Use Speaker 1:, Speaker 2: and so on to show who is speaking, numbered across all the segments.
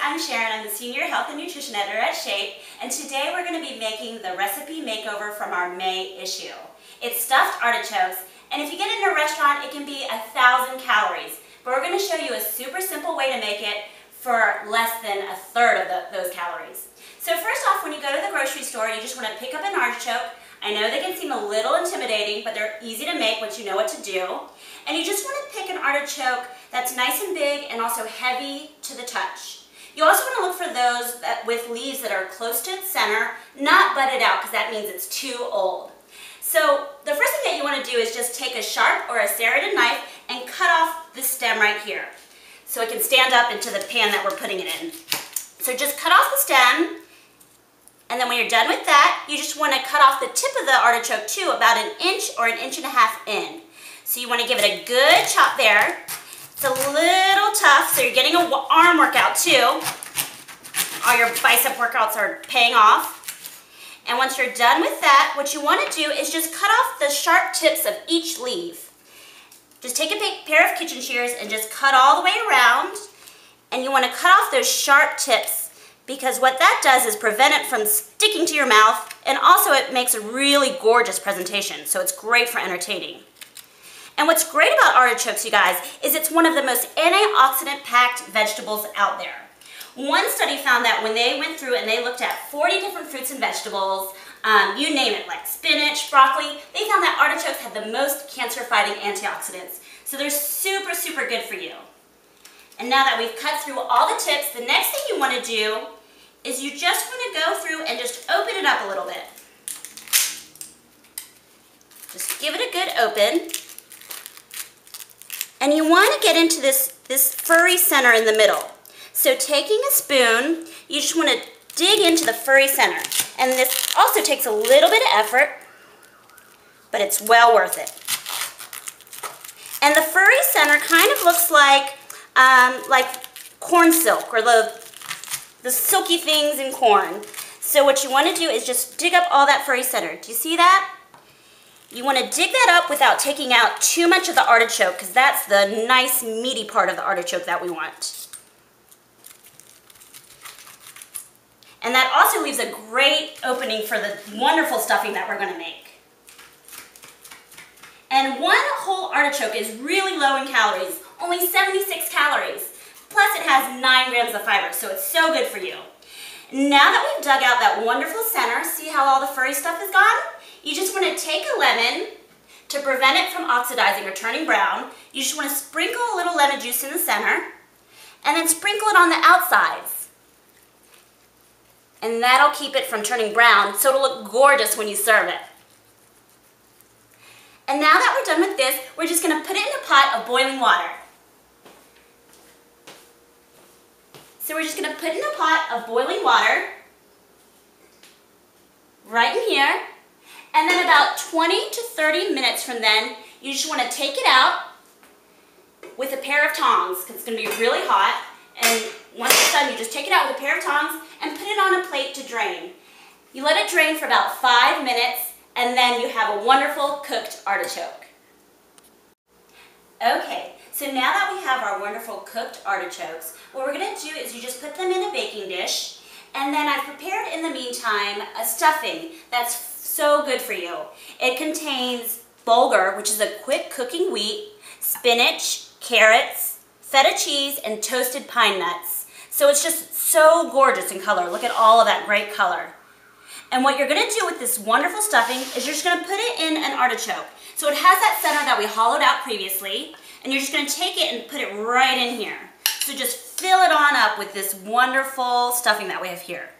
Speaker 1: I'm Sharon. I'm the Senior Health and Nutrition Editor at Shape, and today we're going to be making the recipe makeover from our May issue. It's stuffed artichokes, and if you get it in a restaurant, it can be 1,000 calories, but we're going to show you a super simple way to make it for less than a third of those calories. So first off, when you go to the grocery store, you just want to pick up an artichoke. I know they can seem a little intimidating, but they're easy to make once you know what to do. And you just want to pick an artichoke that's nice and big and also heavy to the touch. You also want to look for those with leaves that are close to its center, not budded out, because that means it's too old. So the first thing that you want to do is just take a sharp or a serrated knife and cut off the stem right here, so it can stand up into the pan that we're putting it in. So just cut off the stem. And then when you're done with that, you just want to cut off the tip of the artichoke too, about 1 inch or 1.5 inches in. So you want to give it a good chop there. It's a little tough, so you're getting an arm workout too. All your bicep workouts are paying off. And once you're done with that, what you want to do is just cut off the sharp tips of each leaf. Just take a pair of kitchen shears and just cut all the way around. And you want to cut off those sharp tips, because what that does is prevent it from sticking to your mouth, and also it makes a really gorgeous presentation, so it's great for entertaining. And what's great about artichokes, you guys, is it's one of the most antioxidant-packed vegetables out there. One study found that when they went through and they looked at 40 different fruits and vegetables, you name it, like spinach, broccoli, they found that artichokes had the most cancer-fighting antioxidants. So they're super, super good for you. And now that we've cut through all the tips, the next thing you want to do is you just want to go through and just open it up a little bit. Just give it a good open. And you want to get into this furry center in the middle. So taking a spoon, you just want to dig into the furry center. And this also takes a little bit of effort, but it's well worth it. And the furry center kind of looks like corn silk, or the silky things in corn. So what you want to do is just dig up all that furry center. Do you see that? You want to dig that up without taking out too much of the artichoke, because that's the nice meaty part of the artichoke that we want. And that also leaves a great opening for the wonderful stuffing that we're going to make. And one whole artichoke is really low in calories, only 76 calories. Plus it has 9 grams of fiber, so it's so good for you. Now that we've dug out that wonderful center, see how all the furry stuff is gone? You just want to take a lemon to prevent it from oxidizing or turning brown. You just want to sprinkle a little lemon juice in the center, and then sprinkle it on the outsides. And that'll keep it from turning brown, so it'll look gorgeous when you serve it. And now that we're done with this, we're just going to put it in a pot of boiling water. So we're just going to put in a pot of boiling water, right in here, and then about 20 to 30 minutes from then, you just want to take it out with a pair of tongs, because it's going to be really hot, and once it's done, you just take it out with a pair of tongs and put it on a plate to drain. You let it drain for about 5 minutes, and then you have a wonderful cooked artichoke. Okay, so now that we have our wonderful cooked artichokes, what we're going to do is you just put them in a baking dish, and then I've prepared in the meantime a stuffing that's so good for you. It contains bulgur, which is a quick cooking wheat, spinach, carrots, feta cheese, and toasted pine nuts. So it's just so gorgeous in color. Look at all of that great color. And what you're going to do with this wonderful stuffing is you're just going to put it in an artichoke. So it has that center that we hollowed out previously, and you're just going to take it and put it right in here. So just fill it on up with this wonderful stuffing that we have here.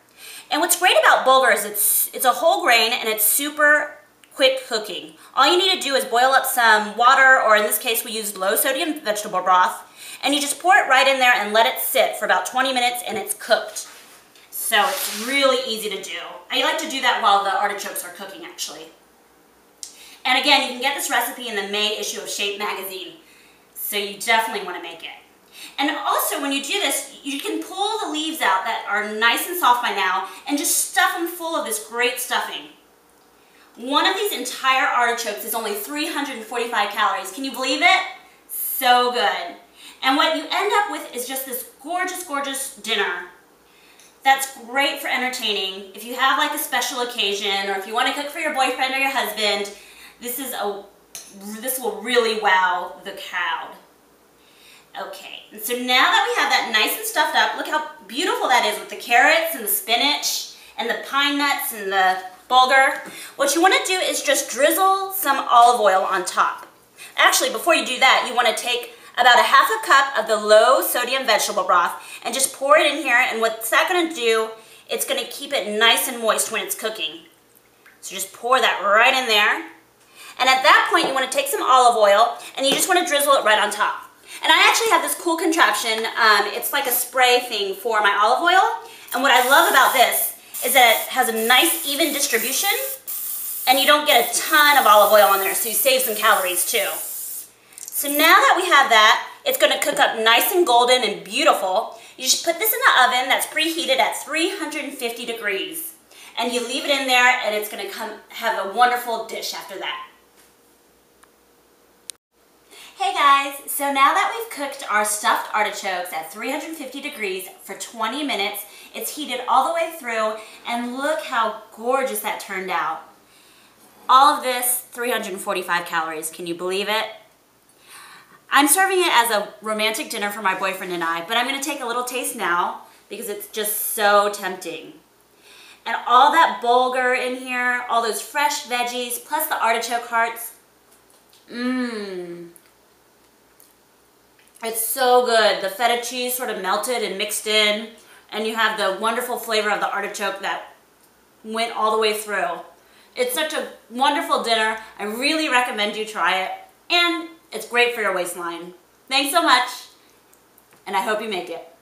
Speaker 1: And what's great about bulgur is it's a whole grain and it's super quick cooking. All you need to do is boil up some water, or in this case we used low sodium vegetable broth, and you just pour it right in there and let it sit for about 20 minutes and it's cooked. So it's really easy to do. I like to do that while the artichokes are cooking, actually. And again, you can get this recipe in the May issue of Shape magazine, so you definitely want to make it. And also, when you do this, you can pull the leaves out that are nice and soft by now and just stuff them full of this great stuffing. One of these entire artichokes is only 345 calories. Can you believe it? So good. And what you end up with is just this gorgeous, gorgeous dinner that's great for entertaining. If you have like a special occasion, or if you want to cook for your boyfriend or your husband, this will really wow the crowd. Okay, and so now that we have that nice and stuffed up, look how beautiful that is with the carrots and the spinach and the pine nuts and the bulgur. What you want to do is just drizzle some olive oil on top. Actually, before you do that, you want to take about a half a cup of the low sodium vegetable broth and just pour it in here, and what's that going to do, it's going to keep it nice and moist when it's cooking. So just pour that right in there. And at that point, you want to take some olive oil and you just want to drizzle it right on top. And I actually have this cool contraption. It's like a spray thing for my olive oil. And what I love about this is that it has a nice even distribution and you don't get a ton of olive oil on there, so you save some calories too. So now that we have that, it's going to cook up nice and golden and beautiful. You just put this in the oven that's preheated at 350 degrees. And you leave it in there and it's going to have a wonderful dish after that. Hey guys, so now that we've cooked our stuffed artichokes at 350 degrees for 20 minutes, it's heated all the way through, and look how gorgeous that turned out. All of this, 345 calories, can you believe it? I'm serving it as a romantic dinner for my boyfriend and I, but I'm going to take a little taste now because it's just so tempting. And all that bulgur in here, all those fresh veggies, plus the artichoke hearts, it's so good. The feta cheese sort of melted and mixed in, and you have the wonderful flavor of the artichoke that went all the way through. It's such a wonderful dinner. I really recommend you try it, and it's great for your waistline. Thanks so much, and I hope you make it.